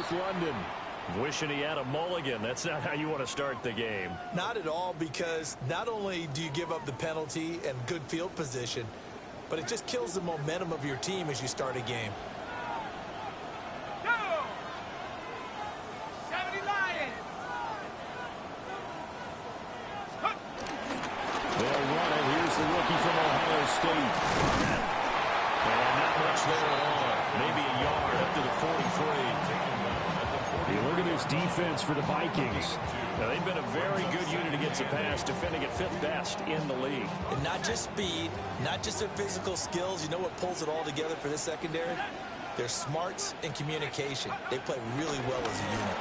North London. Wishing he had a mulligan. That's not how you want to start the game. Not at all, because not only do you give up the penalty and good field position, but it just kills the momentum of your team as you start a game. They'll run it. Here's the rookie from Ohio State. And not much there at all. Maybe a yard up to the 43. Hey, look at this defense for the Vikings. Now, they've been a very good unit against the pass, defending at 5th best in the league. And not just speed, not just their physical skills. You know what pulls it all together for this secondary? Their smarts and communication. They play really well as a unit.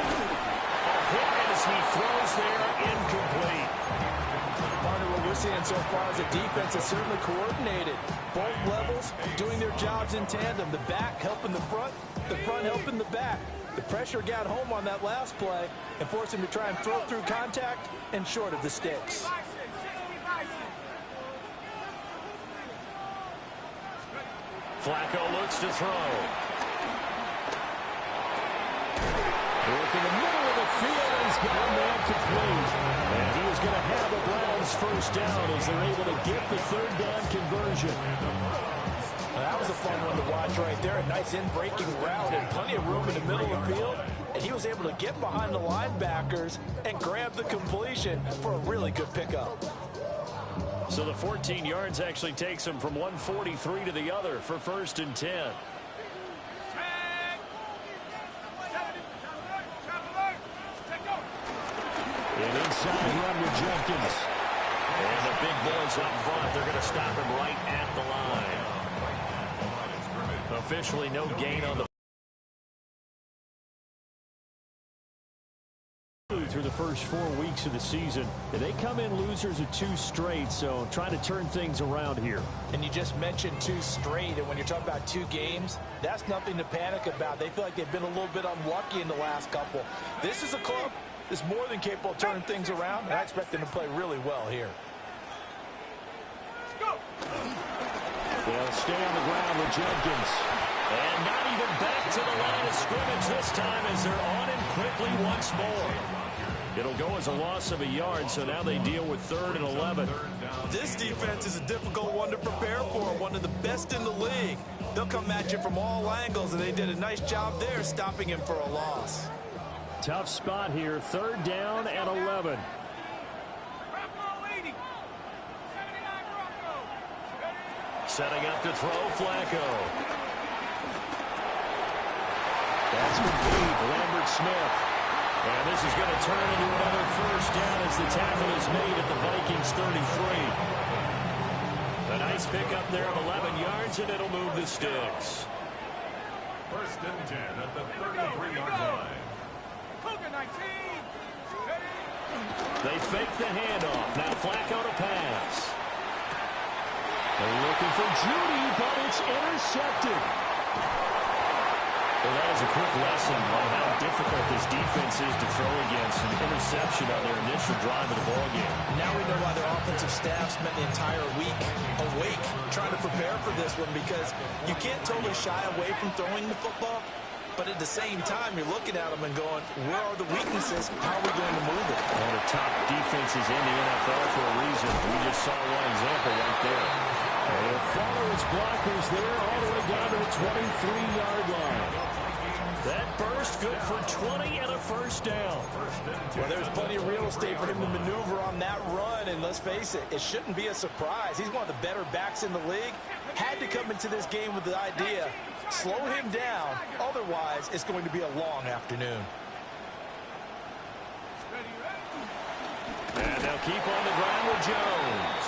A hit as he throws there, incomplete. Partner, what we're seeing so far is a defense that's certainly coordinated. Both levels doing their jobs in tandem. The back helping the front helping the back. The pressure got home on that last play and forced him to try and throw through contact and short of the sticks. Flacco looks to throw. Work in the middle of the field. He's got a man complete. And he is going to have the Browns first down as they're able to get the 3rd down conversion. That was a fun one to watch right there. A nice in-breaking route and plenty of room in the middle of the field. And he was able to get behind the linebackers and grab the completion for a really good pickup. So the 14 yards actually takes him from 143 to the other for 1st and 10. And inside run with Jenkins. And the big boys up front, they're going to stop him right at the line. Officially no gain on the through the first 4 weeks of the season. They come in losers of 2 straight, so trying to turn things around here. And you just mentioned 2 straight, and when you're talking about 2 games, that's nothing to panic about. They feel like they've been a little bit unlucky in the last couple. This is a club that's more than capable of turning things around, and I expect them to play really well here. They'll stay on the ground with Jenkins. And not even back to the line of scrimmage this time as they're on him quickly once more. It'll go as a loss of a yard, so now they deal with 3rd and 11. This defense is a difficult one to prepare for, one of the best in the league. They'll come at you from all angles, and they did a nice job there stopping him for a loss. Tough spot here, 3rd down and 11. Setting up to throw, Flacco. That's complete, Lambert Smith. And this is going to turn into another 1st down as the tackle is made at the Vikings 33. A nice pickup there of 11 yards, and it'll move the sticks. 1st and 10 at the 33-yard line. They fake the handoff. Now Flacco to pass. They're looking for Judy, but it's intercepted. Well, that is a quick lesson on how difficult this defense is to throw against. An interception on their initial drive of the ballgame. Now we know why their offensive staff spent the entire week awake trying to prepare for this one, because you can't totally shy away from throwing the football, but at the same time, you're looking at them and going, where are the weaknesses? How are we going to move it? One of the top defenses in the NFL for a reason. We just saw one example right there. And they'll follow his blockers there all the way down to the 23-yard line. That burst good for 20 and a 1st down. Well, there's plenty of real estate for him to maneuver on that run, and let's face it, it shouldn't be a surprise. He's one of the better backs in the league. Had to come into this game with the idea, slow him down, otherwise it's going to be a long afternoon. And they'll keep on the ground with Jones.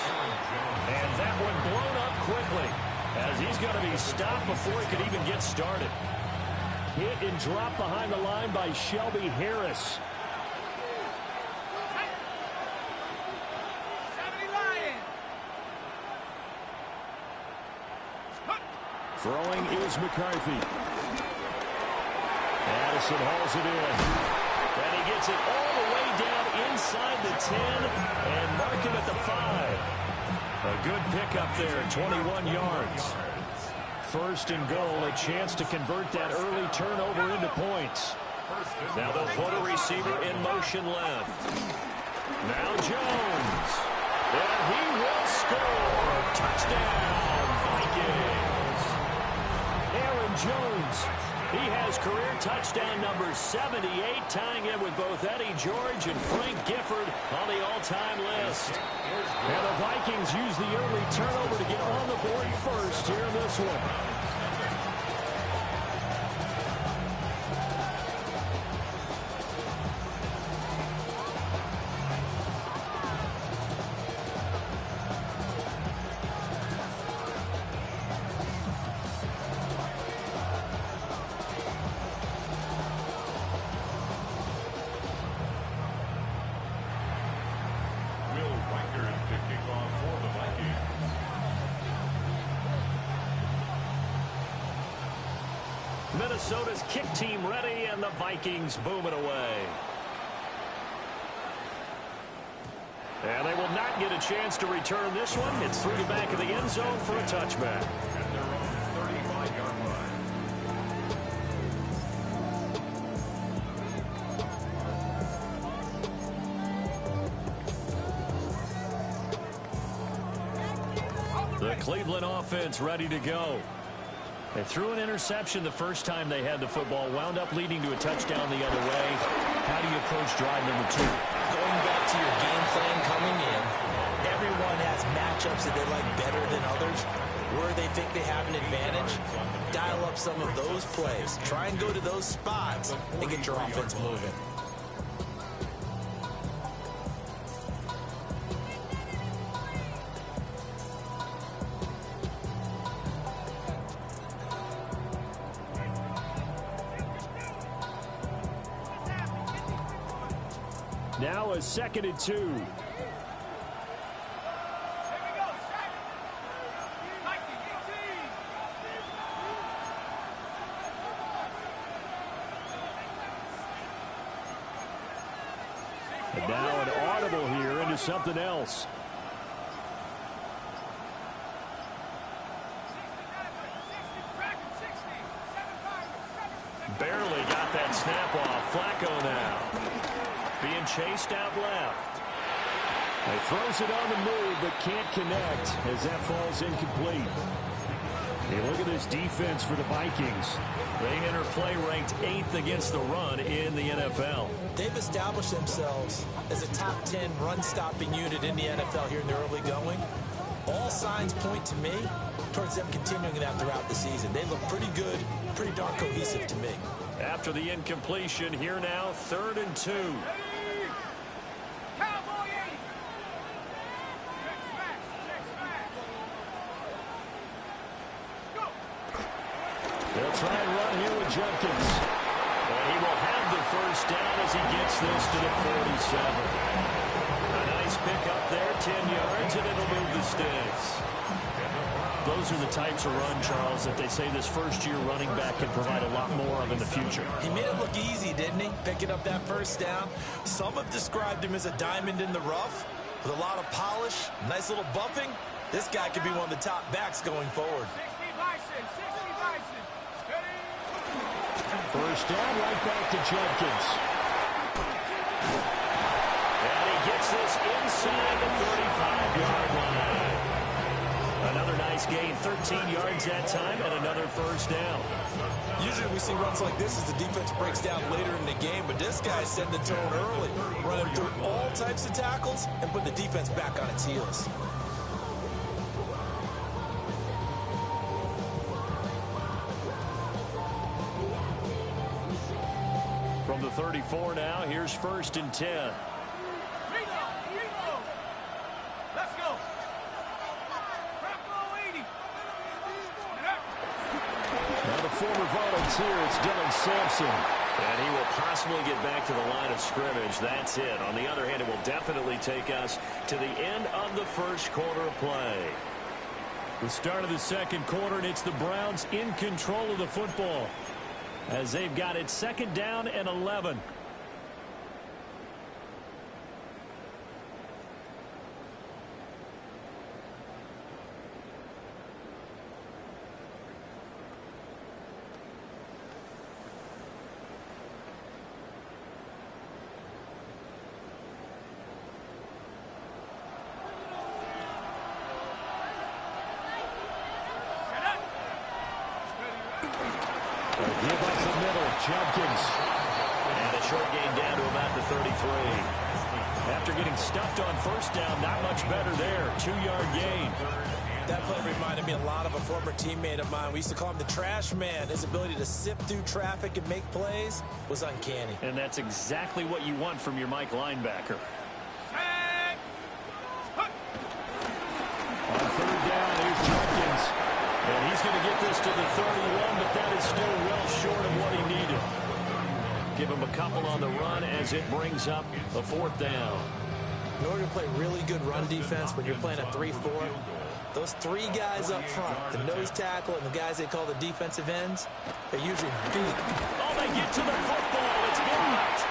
And that one blown up quickly as he's going to be stopped before he could even get started. Hit and drop behind the line by Shelby Harris. Throwing is McCarthy. Addison hauls it in. And he gets it all the way down inside the 10 and mark him at the 5. A good pickup there, 21 yards. first and goal, a chance to convert that early turnover into points. Now they'll put a receiver in motion left. Now Jones. And he will score. Touchdown, Vikings. Aaron Jones. He has career touchdown number 78, tying in with both Eddie George and Frank Gifford on the all-time list. And the Vikings use the early turnover to get on the board first here in this one. Minnesota's kick team ready, and the Vikings boom it away. And they will not get a chance to return this one. It's through the back of the end zone for a touchback. At their own 35-yard line. The Cleveland offense ready to go. They threw an interception the first time they had the football, wound up leading to a touchdown the other way. How do you approach drive number 2? Going back to your game plan coming in, everyone has matchups that they like better than others. Where they think they have an advantage, dial up some of those plays. Try and go to those spots and get your offense moving. Now a 2nd and 2. And now an audible here into something else. Barely got that snap off. Flacco now. Being chased out left. He throws it on the move, but can't connect as that falls incomplete. Hey, look at this defense for the Vikings. They enter play ranked 8th against the run in the NFL. They've established themselves as a top 10 run-stopping unit in the NFL here in the early going. All signs point to me towards them continuing that throughout the season. They look pretty good, pretty darn cohesive to me. After the incompletion, here now, 3rd and 2. They'll try and run here with Jenkins. And he will have the first down as he gets this to the 47. A nice pick up there, 10 yards, and it'll move the sticks. Those are the types of run, Charles, that they say this first-year running back can provide a lot more of in the future. He made it look easy, didn't he? Picking up that first down. Some have described him as a diamond in the rough with a lot of polish, nice little buffing. This guy could be one of the top backs going forward. First down, right back to Jenkins. And he gets this inside the 35-yard line. Another nice gain, 13 yards that time, and another first down. Usually we see runs like this as the defense breaks down later in the game, but this guy's setting the tone early, running through all types of tackles and putting the defense back on its heels. From the 34 now, here's 1st and 10. Let's go. Now the former volunteer, it's Dylan Sampson. And he will possibly get back to the line of scrimmage. That's it. On the other hand, it will definitely take us to the end of the first quarter of play. The start of the second quarter, and it's the Browns in control of the football as they've got it 2nd down and 11. up the middle. Judkins. And a short gain down to about the 33. After getting stuffed on first down, not much better there. 2-yard gain. That play reminded me a lot of a former teammate of mine. We used to call him the trash man. His ability to sift through traffic and make plays was uncanny. And that's exactly what you want from your Mike linebacker. On third down, here's Judkins. And he's going to get this to the 31, but that is still well short of what he needed. Give him a couple on the run as it brings up a fourth down. In order to play really good run defense when you're playing a 3-4, those three guys up front, the nose tackle and the guys they call the defensive ends, they're usually big. Oh, they get to the football. It's blocked.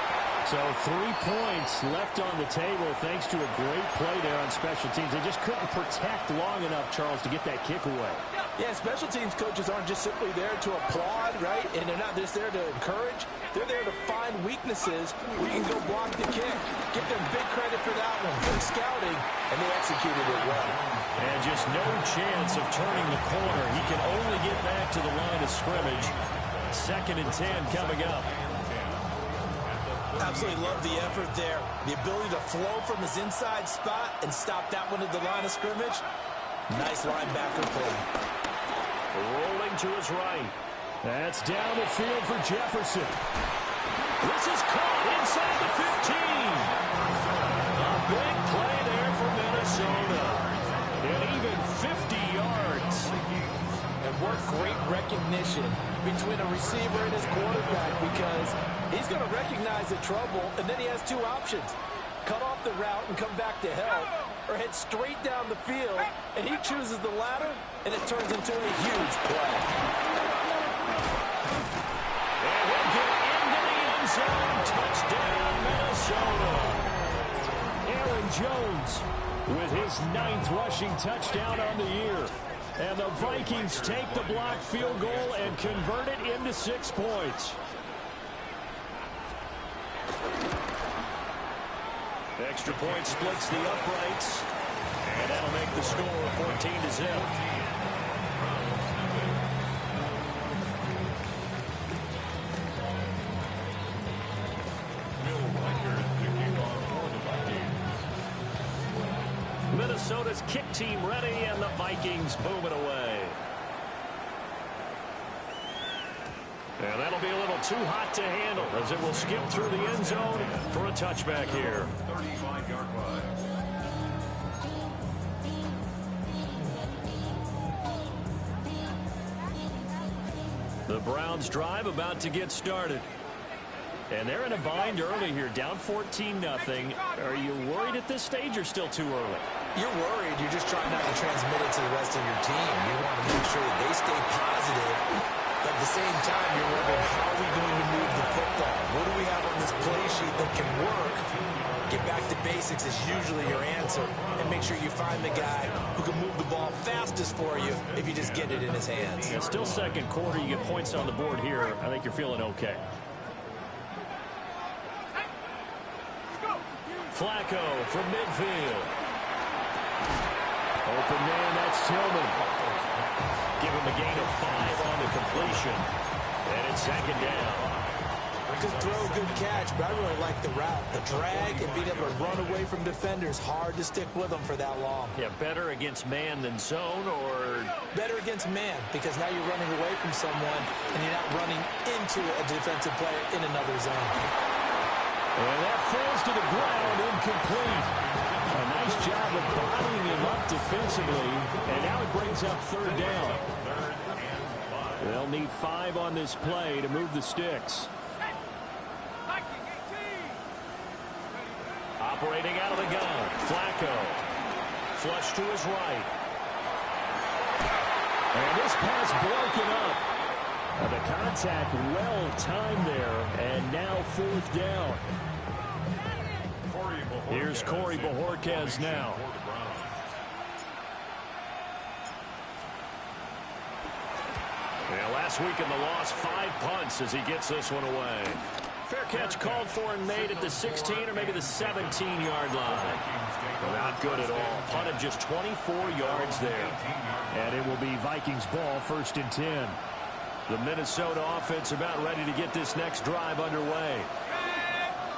So 3 points left on the table thanks to a great play there on special teams. They just couldn't protect long enough, Charles, to get that kick away. Yeah, special teams coaches aren't just simply there to applaud, right? And they're not just there to encourage. They're there to find weaknesses where you can go block the kick. Give them big credit for that one. Good scouting, and they executed it well. And just no chance of turning the corner. He can only get back to the line of scrimmage. 2nd and 10 coming up. Absolutely love the effort there. The ability to flow from his inside spot and stop that one at the line of scrimmage. Nice linebacker play. Rolling to his right. That's down the field for Jefferson. This is caught inside the 15. A big play there for Minnesota. And even 50 yards. And what great recognition between a receiver and his quarterback, because he's going to recognize the trouble, and then he has 2 options. Cut off the route and come back to help, or head straight down the field, and he chooses the latter, and it turns into a huge play. And he'll get into the end zone. Touchdown, Minnesota. Aaron Jones with his 9th rushing touchdown on the year. And the Vikings take the blocked field goal and convert it into 6 points. Extra point splits the uprights. And that'll make the score 14-0. Minnesota's kick team ready, and the Vikings moving away. And that'll be a little too hot to handle as it will skip through the end zone for a touchback here. 35-yard line. The Browns drive about to get started. And they're in a bind early here, down 14-0. Are you worried at this stage or still too early? You're worried. You're just trying not to transmit it to the rest of your team. You want to make sure that they stay positive. But at the same time, you're wondering, how are we going to move the football? What do we have on this play sheet that can work? Get back to basics is usually your answer. And make sure you find the guy who can move the ball fastest for you if you just get it in his hands. Yeah, still second quarter. You get points on the board here. I think you're feeling okay. Flacco from midfield. Open man, that's Tillman. Give him a gain of 5 on the completion. And it's 2nd down. Good throw, good catch, but I really like the route. The drag and being able to run away from defenders, hard to stick with them for that long. Yeah, better against man than zone, or? Better against man, because now you're running away from someone and you're not running into a defensive player in another zone. And that falls to the ground, incomplete. A nice job of bottling him up defensively, and now it brings up 3rd down. They'll need 5 on this play to move the sticks. Operating out of the gun, Flacco. Flush to his right. And this pass broken up. The contact well timed there, and now 4th down. Here's Corey Bojorquez now. Yeah, last week in the loss, 5 punts as he gets this one away. Fair catch called for and made at the 16 or maybe the 17-yard line. Not good at all. Punted just 24 yards there. And it will be Vikings ball, 1st and 10. The Minnesota offense about ready to get this next drive underway.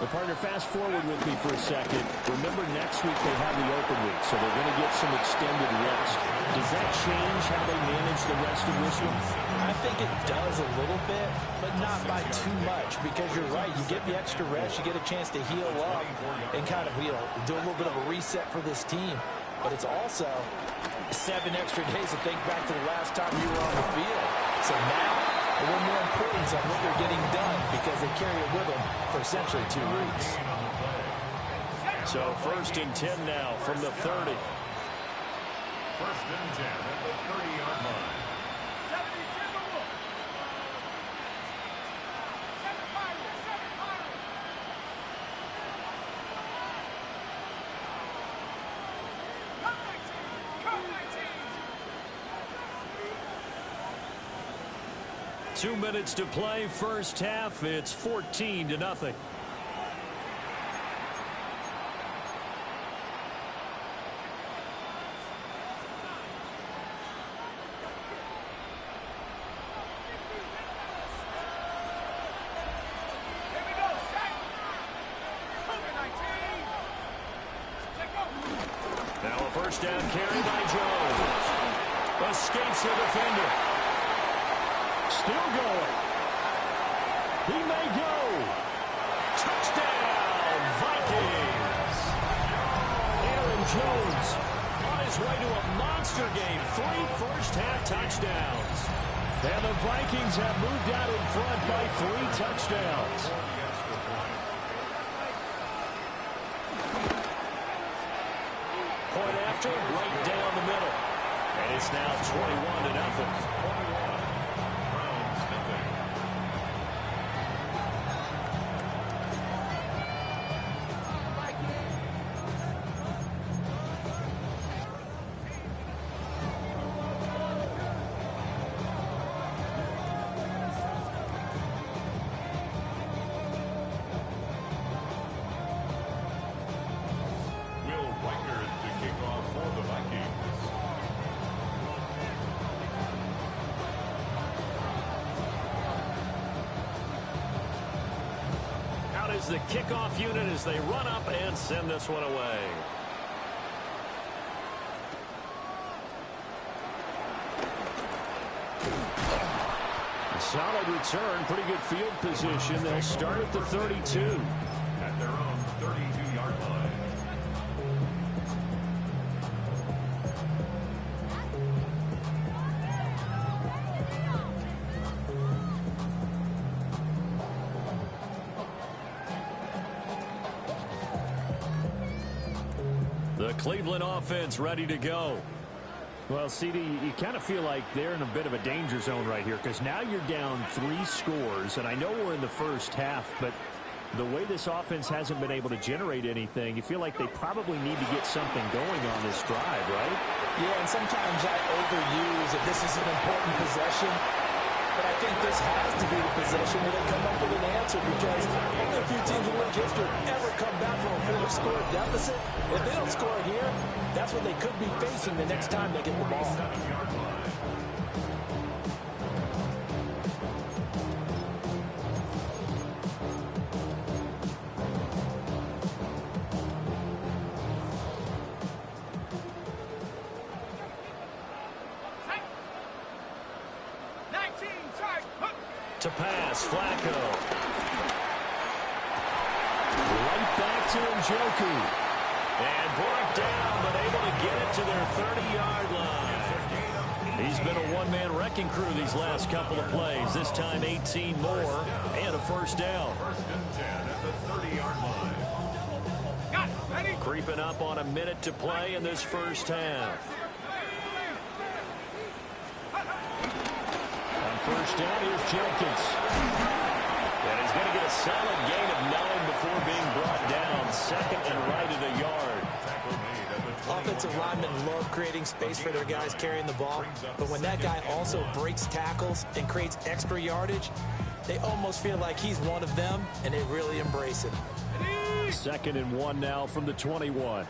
Well, partner, fast forward with me for a second. Remember, next week they have the open week, so they're going to get some extended rest. Does that change how they manage the rest of this one? I think it does a little bit, but not by too much, because you're right. You get the extra rest, you get a chance to heal up and kind of, do a little bit of a reset for this team. But it's also 7 extra days to think back to the last time you were on the field. So now, a little more importance on what they're getting done because they carry it with them for essentially 2 weeks. So 1st and 10 now from the 30. 1st and 10 at the 30-yard line. 2 minutes to play, first half. It's 14-0. Now a first down carry by Jones. Escapes the defender. Still going. He may go. Touchdown, Vikings. Aaron Jones on his way to a monster game. 3 first-half touchdowns. And the Vikings have moved out in front by 3 touchdowns. Point after, right down the middle. And it's now 21-0. The kickoff unit as they run up and send this one away. A solid return, pretty good field position. They'll start at the 32. At their own 32-yard line. The Cleveland offense ready to go. Well, CD, you kind of feel like they're in a bit of a danger zone right here because now you're down 3 scores, and I know we're in the first half, but the way this offense hasn't been able to generate anything, you feel like they probably need to get something going on this drive, right? Yeah, and sometimes I overuse that this is an important possession. But I think this has to be the possession where they come up with an answer because only a few teams in league history ever come back from a 4-score deficit. If they don't score here, that's what they could be facing the next time they get the ball. To pass, Flacco. Right back to Njoku. And brought down, but able to get it to their 30-yard line. He's been a one-man wrecking crew these last couple of plays. This time 18 more and a first down. 1st and 10 at the 30-yard line. Creeping up on a minute to play in this first half. First down, here's Jenkins. And he's going to get a solid gain of 9 before being brought down. 2nd and right at a yard. Offensive linemen love creating space for their guys carrying the ball. But when that guy also breaks tackles and creates extra yardage, they almost feel like he's one of them, and they really embrace it. 2nd and 1 now from the 21.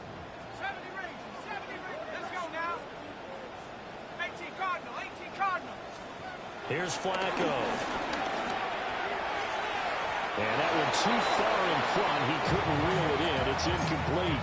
Here's Flacco. And that one too far in front. He couldn't reel it in. It's incomplete.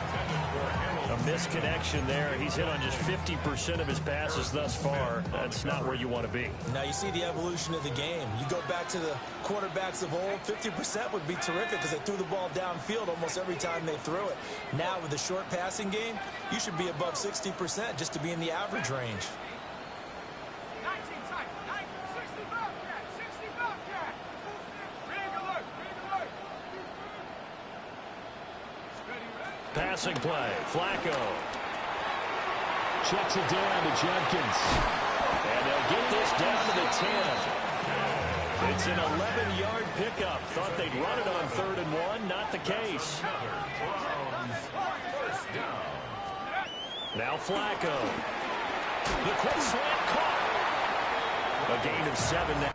A misconnection there. He's hit on just 50% of his passes thus far. That's not where you want to be. Now you see the evolution of the game. You go back to the quarterbacks of old, 50% would be terrific because they threw the ball downfield almost every time they threw it. Now with the short passing game, you should be above 60% just to be in the average range. Passing play, Flacco. Checks it down to Jenkins. And they'll get this down to the 10. It's an 11-yard pickup. Thought they'd run it on 3rd and 1. Not the case. Now Flacco. The quick slant caught. A gain of 7 now.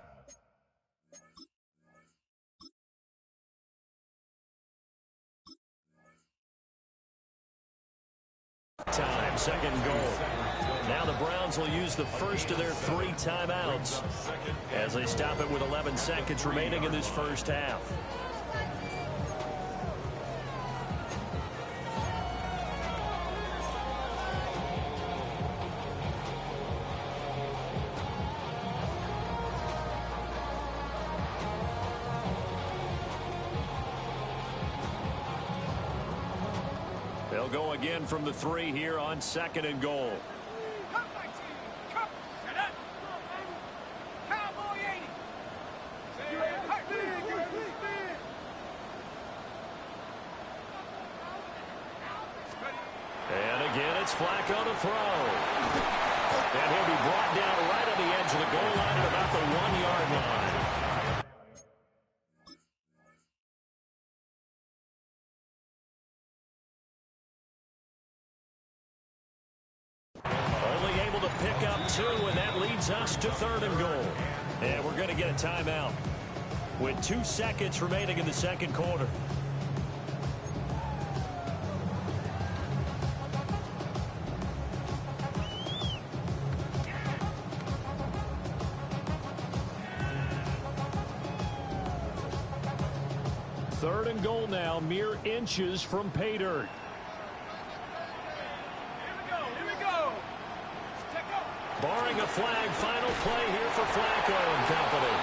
Time, 2nd goal. Now the Browns will use the first of their 3 timeouts as they stop it with 11 seconds remaining in this first half. They'll go again from the 3 here on 2nd and goal. And again, it's Flacco to throw. And he'll be brought down right on the edge of the goal line at about the 1-yard line. Only able to pick up 2, and that leads us to 3rd and goal. And we're going to get a timeout with 2 seconds remaining in the 2nd quarter. Third and goal now, mere inches from pay dirt. Barring a flag, final play here for Flacco and company.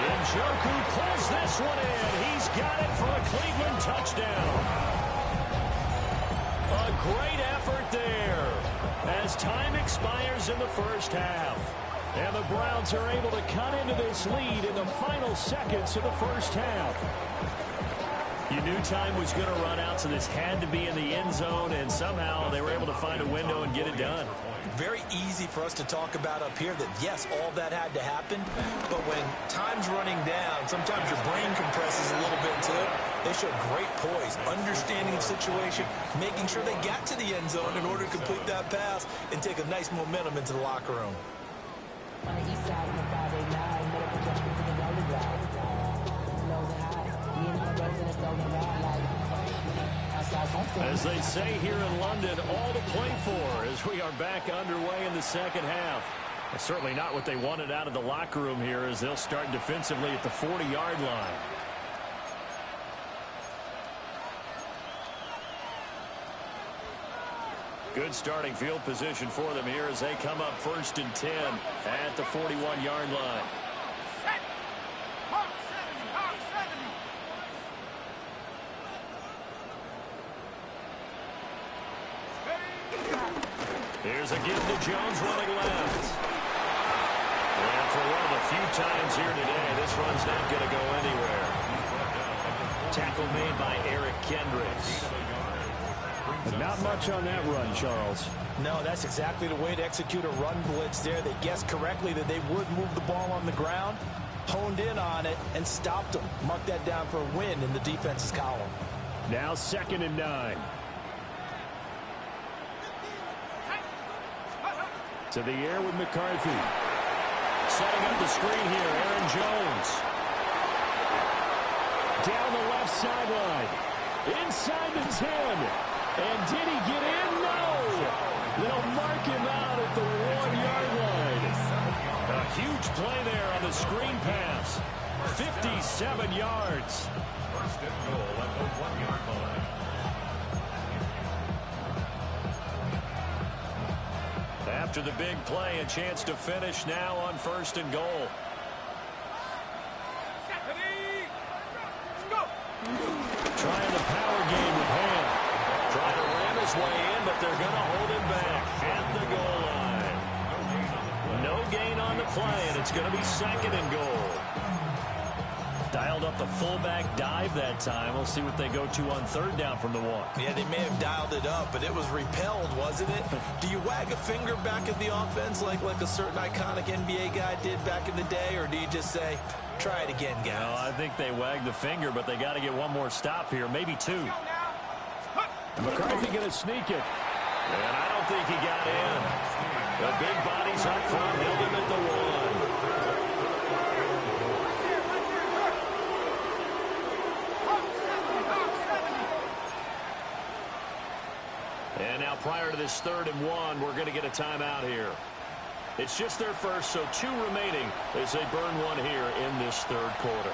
Njoku pulls this one in. He's got it for a Cleveland touchdown. A great effort there as time expires in the first half. And the Browns are able to cut into this lead in the final seconds of the first half. You knew time was going to run out, so this had to be in the end zone, and somehow they were able to find a window and get it done. Very easy for us to talk about up here that, yes, all that had to happen, but when time's running down, sometimes your brain compresses a little bit too. They showed great poise, understanding the situation, making sure they got to the end zone in order to complete that pass and take a nice momentum into the locker room. On the east side of the 589, middle projection to the goalie block. Lows and highs. Me and my bros in the stove and ride like outside home. As they say here in London, all to play for as we are back underway in the second half. That's certainly not what they wanted out of the locker room here as they'll start defensively at the 40-yard line. Good starting field position for them here as they come up 1st and 10 at the 41-yard line. Here's a give to Jones running left. And for one of the few times here today, this run's not going to go anywhere. Tackle made by Eric Kendricks. But not much on that run, Charles. No, that's exactly the way to execute a run blitz there. They guessed correctly that they would move the ball on the ground, honed in on it, and stopped them. Mark that down for a win in the defense's column. Now 2nd and 9. To the air with McCarthy. Setting up the screen here, Aaron Jones. Down the left sideline. Inside the 10. And did he get in? No! They'll mark him out at the 1-yard line. A Huge play there on the screen pass. 57 yards. First and goal at the 1-yard line. After the big play, a chance to finish now on first and goal. Trying the power game with Ham. Trying to ram his way in, but they're going to hold him back at the goal line. No gain on the play, and it's going to be second and goal. Dialed up the fullback dive that time. We'll see what they go to on third down from the one. Yeah, they may have dialed it up, but it was repelled, wasn't it? Do you wag a finger back at the offense like a certain iconic NBA guy did back in the day, or do you just say, try it again, guys? No, I think they wagged the finger, but they got to get one more stop here, maybe two. McCarthy going to sneak it. And I don't think he got in. The big bodies up front held him at the one. And now prior to this 3rd and 1, we're going to get a timeout here. It's just their first, so 2 remaining as they burn one here in this 3rd quarter.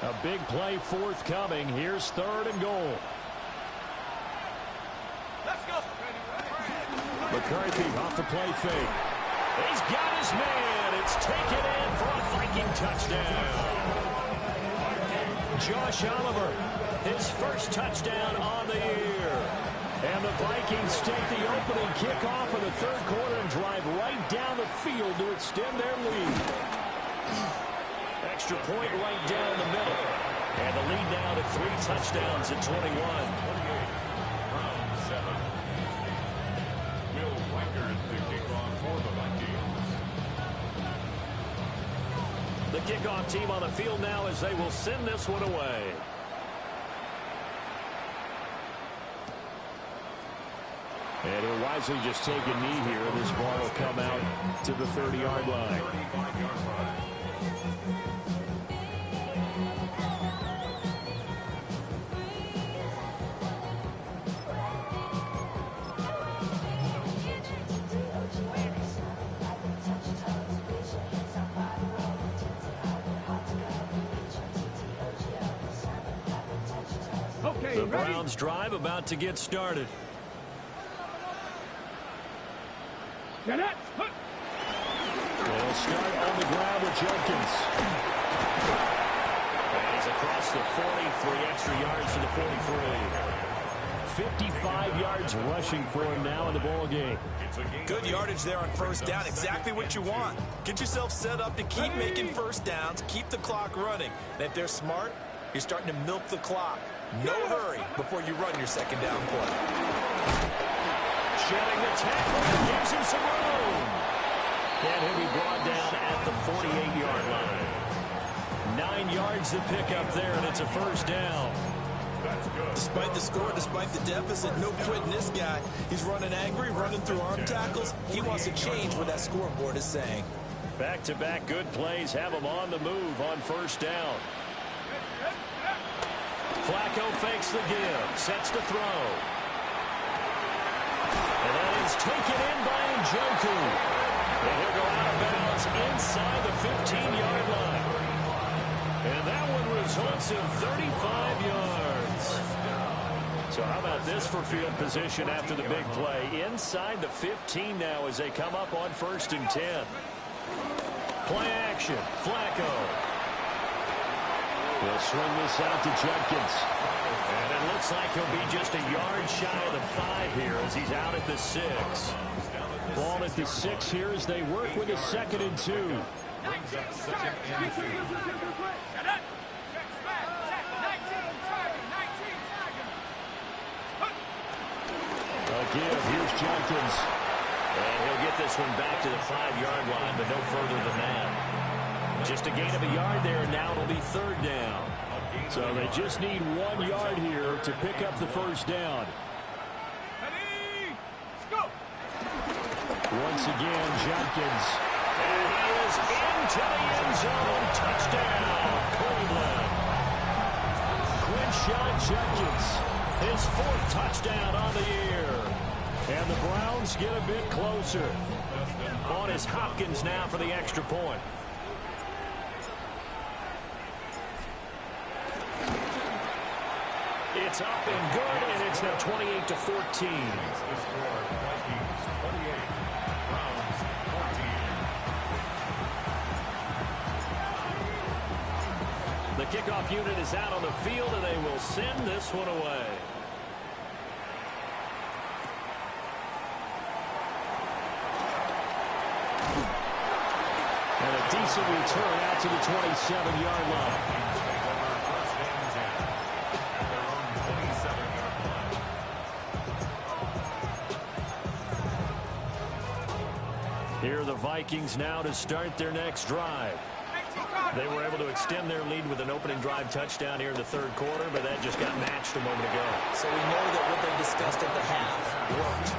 A big play forthcoming. Here's 3rd and goal. Let's go. McCarthy off the play fake. He's got his man. It's taken in for a Viking touchdown. Josh Oliver, his first touchdown on the year. And the Vikings take the opening kickoff of the 3rd quarter and drive right down the field to extend their lead. Extra point right down the middle. And the lead now to 3 touchdowns at 21. Round 7. Will Weichert the kickoff for the Vikings. The kickoff team on the field now as they will send this one away. And he'll wisely just take a knee here. This ball will come out to the 30-yard line. 35-yard line. The Browns drive about to get started. They'll start on the ground with Jenkins. And he's across the 40, 3 extra yards to the 43. 55 yards rushing for him now in the ball game. Good yardage there on first down. Exactly what you want. Get yourself set up to keep making first downs, keep the clock running. And if they're smart, you're starting to milk the clock. No hurry before you run your second down play. Shedding the tackle and gives him some room. And he'll be brought down at the 48-yard line. 9 yards to pick up there, and it's a first down. Despite the score, despite the deficit, no quitting this guy. He's running angry, running through arm tackles. He wants to change what that scoreboard is saying. Back-to-back good plays have him on the move on first down. Flacco fakes the give, sets to throw. And that is taken in by Njoku. And he'll go out of bounds inside the 15-yard line. And that one results in 35 yards. So how about this for field position after the big play? Inside the 15 now as they come up on 1st and 10. Play action, Flacco. He'll swing this out to Jenkins. And it looks like he'll be just a yard shy of the 5 here as he's out at the 6. Ball at the 6 here as they work with a 2nd and 2. A give, here's Jenkins. And he'll get this one back to the 5-yard line, but no further than that. Just a gain of a yard there, and now it'll be 3rd down. So they just need 1 yard here to pick up the first down. Once again, Jenkins. And he is into the end zone. Touchdown, Cleveland. Quinshon Judkins, his 4th touchdown on the year. And the Browns get a bit closer. On is Hopkins now for the extra point. It's up and good, and it's now 28-14. The kickoff unit is out on the field, and they will send this one away. And a decent return out to the 27-yard line. Here are the Vikings now to start their next drive. They were able to extend their lead with an opening drive touchdown here in the 3rd quarter, but that just got matched a moment ago. So we know that what they discussed at the half worked.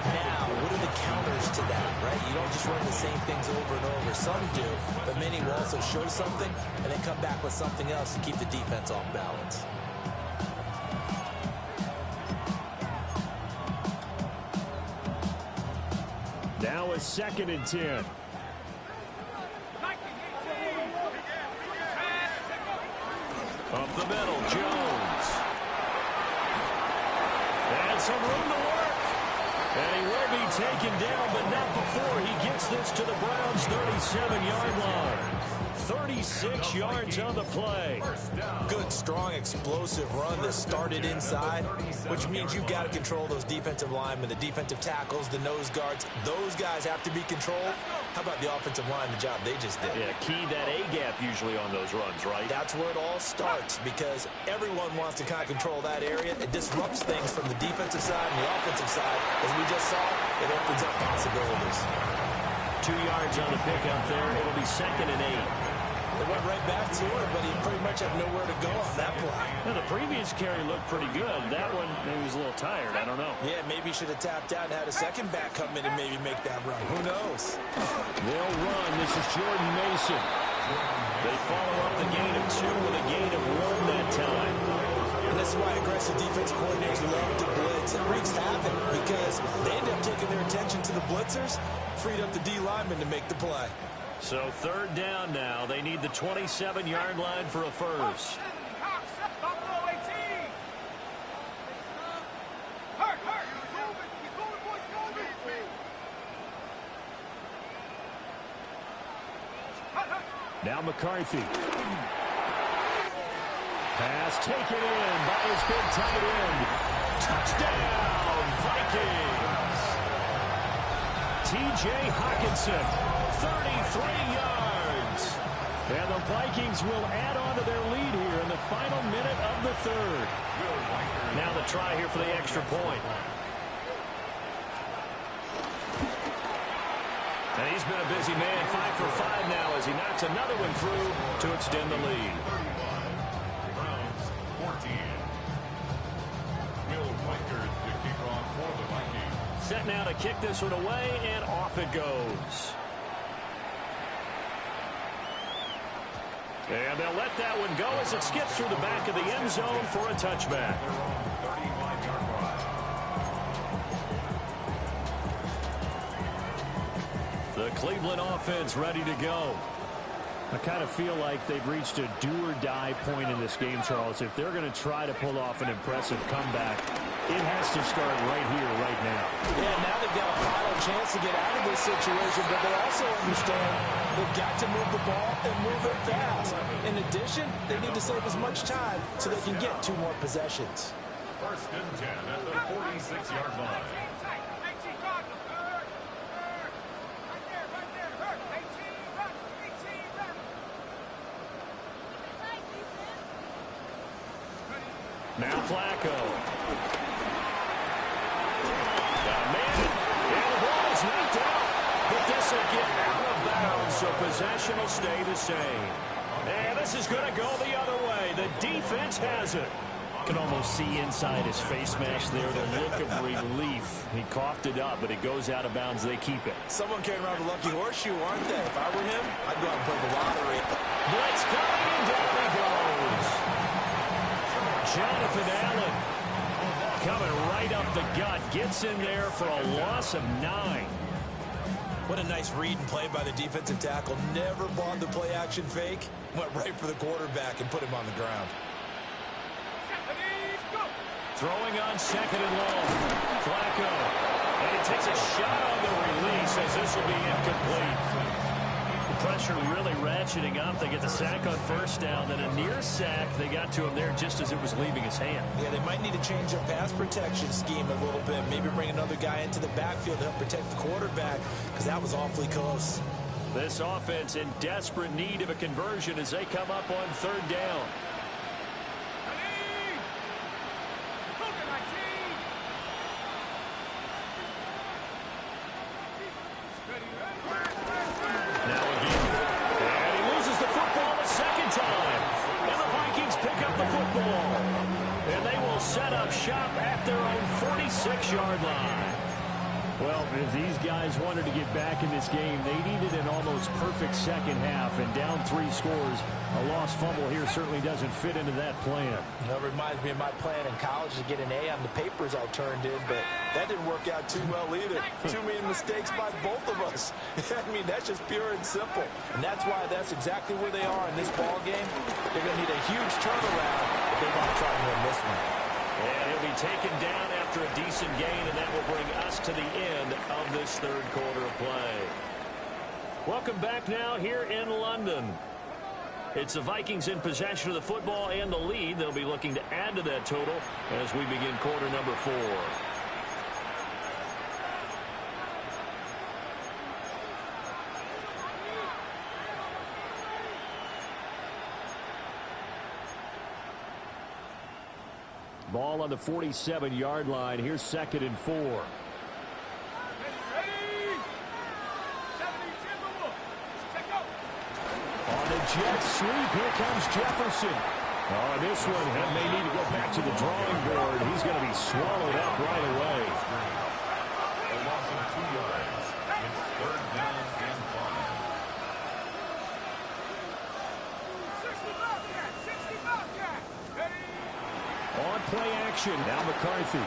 Now, what are the counters to that, right? You don't just run the same things over and over. Some do, but many will also show something and then come back with something else to keep the defense off balance. Now a 2nd and 10. Up the middle, Jones. And some room to work. And he will be taken down, but not before he gets this to the Browns' 37-yard line. 36 yards on the play. Good, strong, explosive run that started inside, which means you've got to control those defensive linemen, the defensive tackles, the nose guards. Those guys have to be controlled. How about the offensive line, the job they just did? Yeah, key that A-gap usually on those runs, right? That's where it all starts, because everyone wants to kind of control that area. It disrupts things from the defensive side and the offensive side. As we just saw, it opens up possibilities. 2 yards on the pickup there. It'll be 2nd and 8. They went right back to it, but he pretty much had nowhere to go on that play. Now, the previous carry looked pretty good. That one, maybe he was a little tired. I don't know. Yeah, maybe he should have tapped out and had a second back come in and maybe make that run. Who knows? They'll run. This is Jordan Mason. They follow up the gain of 2 with a gain of 1 that time. And that's why aggressive defense coordinators love to blitz. It wreaks havoc because they end up taking their attention to the blitzers, freed up the D lineman to make the play. So 3rd down now. They need the 27-yard line for a first. Now McCarthy. Pass taken in by his big tight end. Touchdown, Vikings. T.J. Hockenson. 33 yards. And the Vikings will add on to their lead here in the final minute of the 3rd. Now the try here for the extra point. And he's been a busy man, 5 for 5 now as he knocks another one through to extend the lead. Browns 14. Will Weichert, the kicker on for the Vikings. Set now to kick this one away, and off it goes. And they'll let that one go as it skips through the back of the end zone for a touchback. The Cleveland offense ready to go. I kind of feel like they've reached a do-or-die point in this game, Charles. If they're going to try to pull off an impressive comeback, it has to start right here, right now. Yeah, now they've got a final chance to get out of this situation, but they also understand they've got to move the ball and move it fast. In addition, they need to save as much time so they can get 2 more possessions. 1st and 10 at the 46-yard line. Now Flacco. Got a man, and the ball is knocked out. But this will get out of bounds, so possession will stay the same. And this is going to go the other way. The defense has it. Can almost see inside his face mask there, the look of relief. He coughed it up, but it goes out of bounds. They keep it. Someone carrying around the lucky horseshoe, aren't they? If I were him, I'd go out and play the lottery. Blitz coming, and down he goes. Jonathan Allen coming right up the gut. Gets in there for a loss of 9. What a nice read and play by the defensive tackle. Never bought the play action fake. Went right for the quarterback and put him on the ground. Throwing on 2nd and long. Flacco. And he takes a shot on the release as this will be incomplete. Pressure really ratcheting up. They get the sack on 1st down. Then a near sack. They got to him there just as it was leaving his hand. Yeah, they might need to change their pass protection scheme a little bit. Maybe bring another guy into the backfield to help protect the quarterback, because that was awfully close. This offense in desperate need of a conversion as they come up on 3rd down. set up shop at their own 46-yard line. Well, if these guys wanted to get back in this game, they needed an almost perfect second half, and down 3 scores. A lost fumble here certainly doesn't fit into that plan. That reminds me of my plan in college to get an A on the papers I turned in, but that didn't work out too well either. Too many mistakes by both of us. I mean, that's just pure and simple. And that's why that's exactly where they are in this ball game. They're going to need a huge turnaround if they want to try to win this one. And he'll be taken down after a decent gain, and that will bring us to the end of this third quarter of play. Welcome back now here in London. It's the Vikings in possession of the football and the lead. They'll be looking to add to that total as we begin quarter number 4. Ball on the 47-yard line. Here's 2nd and 4. On the jet sweep, here comes Jefferson. Oh, this one may need to go back to the drawing board. He's going to be swallowed up right away. A loss of 2 yards. It's 3rd down and 5. On play action, now McCarthy.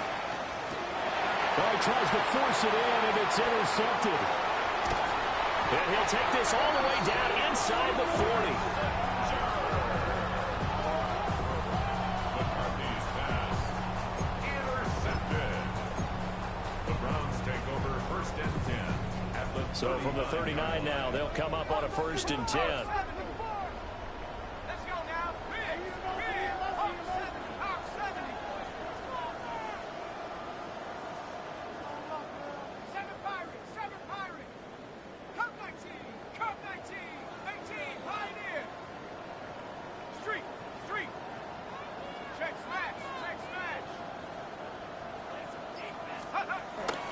Oh, he tries to force it in, and it's intercepted. And he'll take this all the way down inside the 40. McCarthy's pass intercepted. The Browns take over 1st and 10 at the So from the 39 now, they'll come up on a 1st and 10.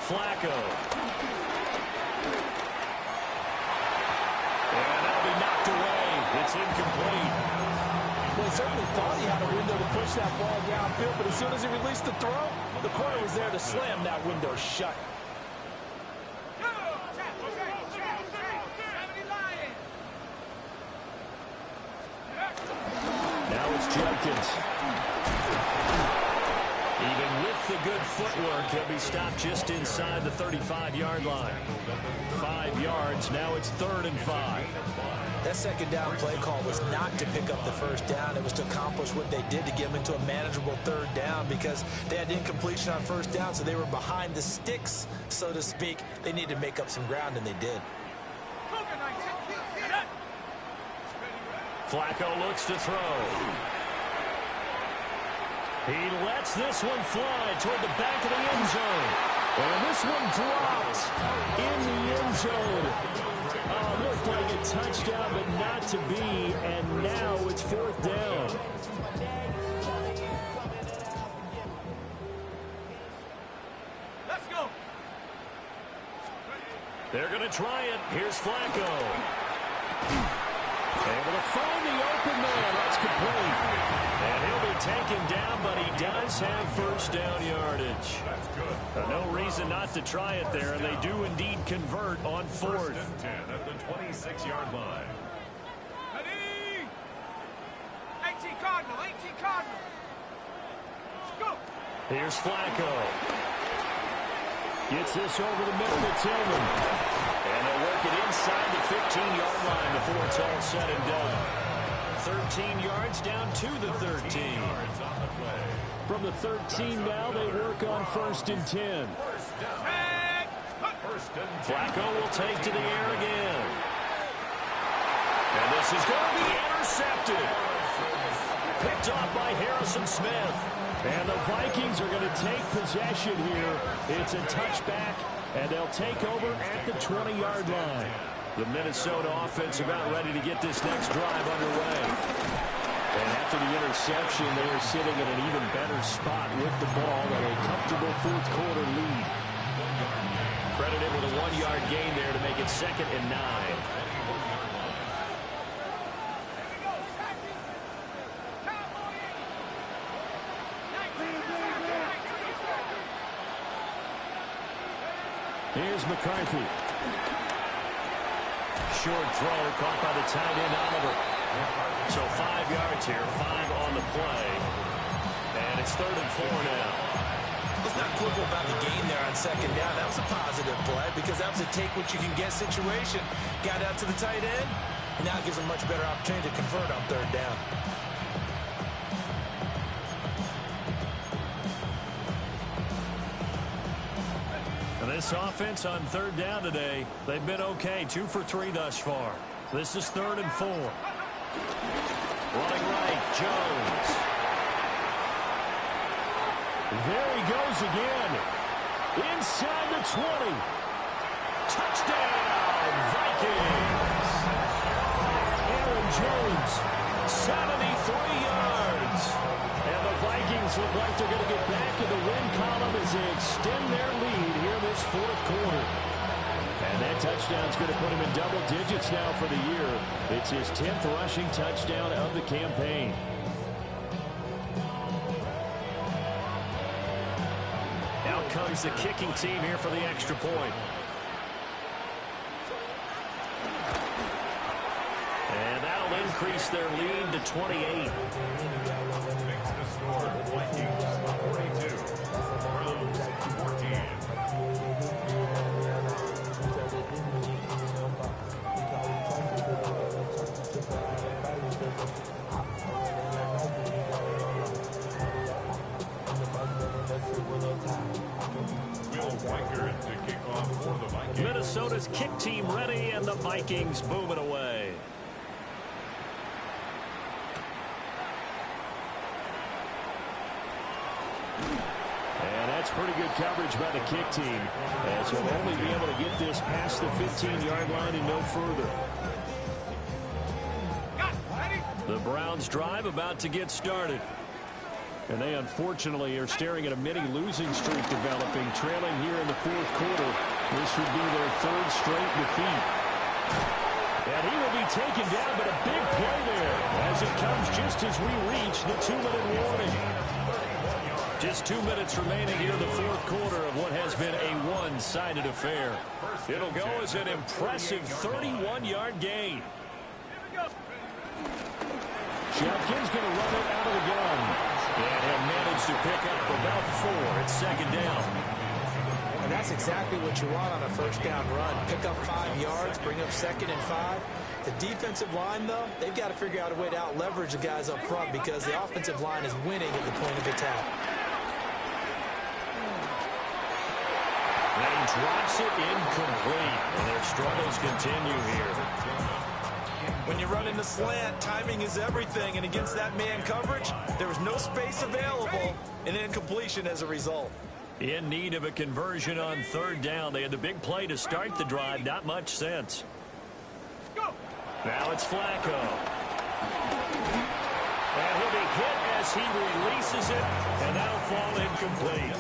Flacco. And that'll be knocked away. It's incomplete. Well, he certainly thought he had a window to push that ball downfield, but as soon as he released the throw, the corner was there to slam that window shut. Now it's Jenkins. Even with the good footwork, he'll be stopped just inside the 35-yard line. 5 yards. Now it's 3rd and 5. That second down play call was not to pick up the 1st down. It was to accomplish what they did to get them into a manageable 3rd down because they had incompletion on 1st down, so they were behind the sticks, so to speak. They needed to make up some ground, and they did. Flacco looks to throw. He lets this one fly toward the back of the end zone. And this one dropped in the end zone. Looked like a touchdown, but not to be. And now it's 4th down. Let's go. They're going to try it. Here's Flacco. Able to find the open man. That's complete. And he'll be taken down, but he does have 1st down yardage. That's good. No reason not to try it there, and they do indeed convert on 4th. 1st and 10 at the 26-yard line. Ready? 18 Cardinal, 18 Cardinal. Here's Flacco. Gets this over the middle to Tillman. And they'll work it inside the 15-yard line before it's all said and done. 13 yards down to the 13. From the 13 now, they work on 1st and 10. Flacco will take to the air again. And this is going to be intercepted. Picked off by Harrison Smith. And the Vikings are going to take possession here. It's a touchback, and they'll take over at the 20-yard line. The Minnesota offense about ready to get this next drive underway. And after the interception, they are sitting in an even better spot with the ball and a comfortable fourth-quarter lead. Credited with a 1-yard gain there to make it 2nd and 9. Here's McCarthy. Short throw caught by the tight end Oliver. So 5 yards here, 5 on the play. And it's 3rd and 4 now. Let's not quibble about the gain there on 2nd down. That was a positive play because that was a take-what-you-can-get situation. Got out to the tight end, and now it gives them a much better opportunity to convert on 3rd down. And this offense on 3rd down today, they've been okay. 2 for 3 thus far. This is 3rd and 4. Running right, Jones. There he goes again. Inside the 20. Touchdown, Vikings. Aaron Jones, 73 yards. and the Vikings look like they're going to get back in the win column as they extend their lead here this 4th quarter. And that touchdown's going to put him in double digits now for the year. It's his 10th rushing touchdown of the campaign. Out comes the kicking team here for the extra point. And that'll increase their lead to 28. Makes the score Vikings 42, Browns 14. To kick off for the Vikings. Minnesota's kick team ready, and the Vikings booming away. And that's pretty good coverage by the kick team, as he'll only be able to get this past the 15-yard line and no further. The Browns drive about to get started. And they unfortunately are staring at a mini losing streak developing, trailing here in the 4th quarter. This would be their 3rd straight defeat. And he will be taken down, but a big play there as it comes just as we reach the 2-minute warning. Just 2 minutes remaining here in the 4th quarter of what has been a one-sided affair. It'll go as an impressive 31-yard gain. Judkins going to run it out of the gun. And he'll manage to pick up about 4. It's 2nd down. And that's exactly what you want on a 1st down run. Pick up 5 yards, bring up 2nd and 5. The defensive line, though, they've got to figure out a way to out-leverage the guys up front because the offensive line is winning at the point of attack. And he drops it incomplete. And their struggles continue here. When you run in the slant, timing is everything. And against that man coverage, there was no space available, and incompletion as a result. In need of a conversion on 3rd down. They had the big play to start the drive. Not much sense. Now it's Flacco. And he'll be hit as he releases it, and that'll fall incomplete.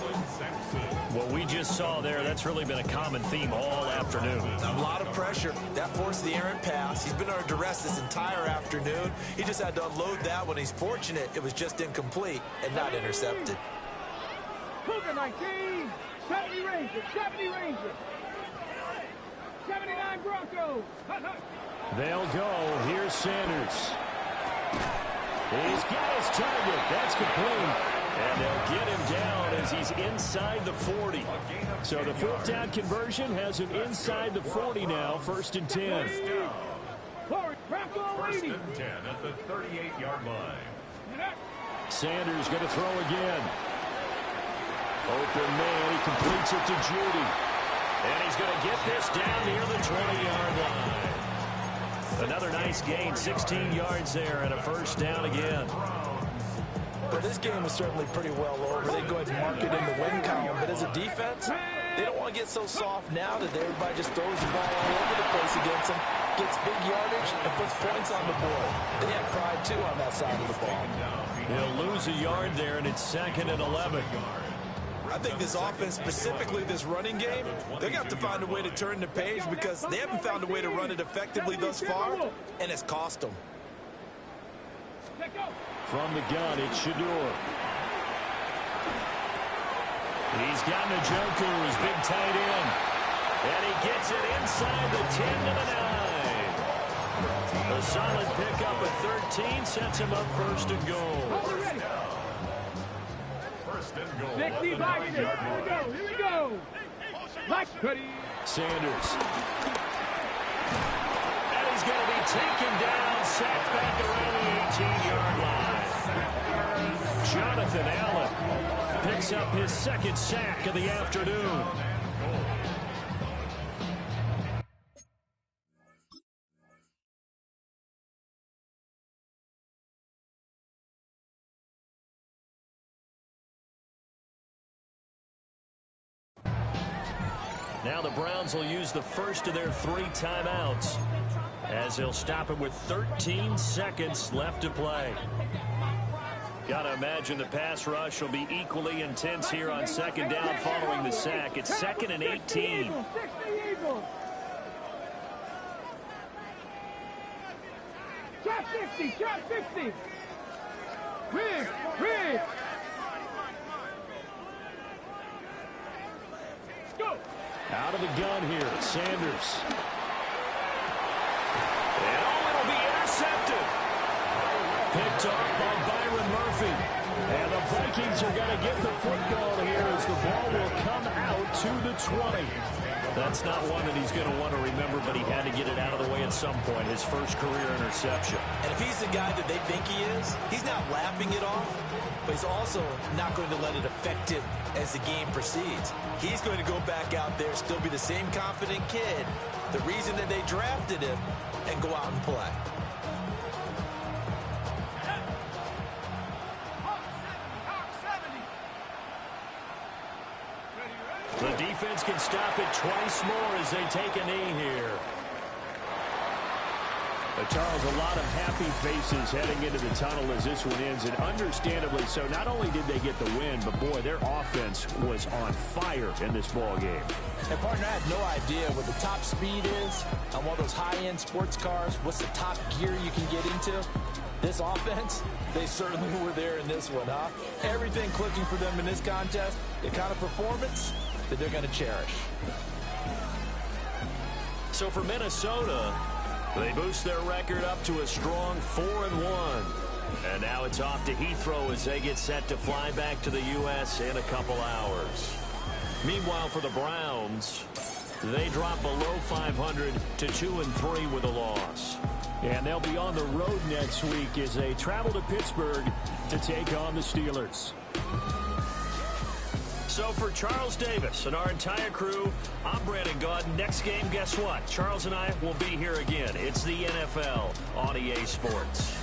What we just saw there, that's really been a common theme all afternoon. A lot of pressure. That forced the errant pass. He's been under duress this entire afternoon. He just had to unload that one. He's fortunate it was just incomplete and not intercepted. Cougar 19, 70 Rangers, 70 Rangers, 79 Broncos. They'll go. Here's Sanders. He's got his target. That's complete. And they'll get him down as he's inside the 40. So the fourth down conversion has him inside the 40 now, 1st and 10. First and 10 at the 38-yard line. Sanders going to throw again. Open man, he completes it to Judy. And he's going to get this down near the 20-yard line. Another nice gain, 16 yards there, and a 1st down again. Well, this game is certainly pretty well over. They go ahead and mark it in the win column. But as a defense, they don't want to get so soft now that everybody just throws the ball all over the place against them, gets big yardage, and puts points on the board. They have pride, too, on that side of the ball. He'll lose a yard there, and it's 2nd and 11. I think this offense, specifically this running game, they're going to have to find a way to turn the page because they haven't found a way to run it effectively thus far, and it's cost them. From the gun, it's Shador. He's got Njoku, his big tight end. And he gets it inside the 10 to the 9. A solid pickup at 13 sets him up 1st and goal. 60 back in it. Here we go. Like Cuddy. Sanders. And he's going to be taken down, sacked back around the 18-yard line. Jonathan Allen picks up his 2nd sack of the afternoon. Now the Browns will use the first of their 3 timeouts as they'll stop it with 13 seconds left to play. Got to imagine the pass rush will be equally intense here on 2nd down following the sack. It's 2nd and 18. Shot 60, shot 60. Rig. Go. Out of the gun here, Sanders. And it'll be intercepted. Picked off by Byron Murphy. And the Vikings are going to get the football here as the ball will come out to the 20. That's not one that he's going to want to remember, but he had to get it out of the way at some point. His first career interception. And if he's the guy that they think he is, he's not laughing it off, but he's also not going to let it affect him as the game proceeds. He's going to go back out there, still be the same confident kid, the reason that they drafted him, and go out and play. The defense can stop it twice more as they take a knee here. Charles, a lot of happy faces heading into the tunnel as this one ends, and understandably so. Not only did they get the win, but boy, their offense was on fire in this ball game. And partner, I had no idea what the top speed is on one of those high-end sports cars. What's the top gear you can get into? This offense, they certainly were there in this one, huh? Everything clicking for them in this contest, the kind of performance that they're going to cherish. So for Minnesota, they boost their record up to a strong 4-1. And now it's off to Heathrow as they get set to fly back to the U.S. in a couple hours. Meanwhile, for the Browns, they drop below 500 to 2-3 with a loss. And they'll be on the road next week as they travel to Pittsburgh to take on the Steelers. So for Charles Davis and our entire crew, I'm Brandon Gaudin. Next game, guess what? Charles and I will be here again. It's the NFL on EA Sports.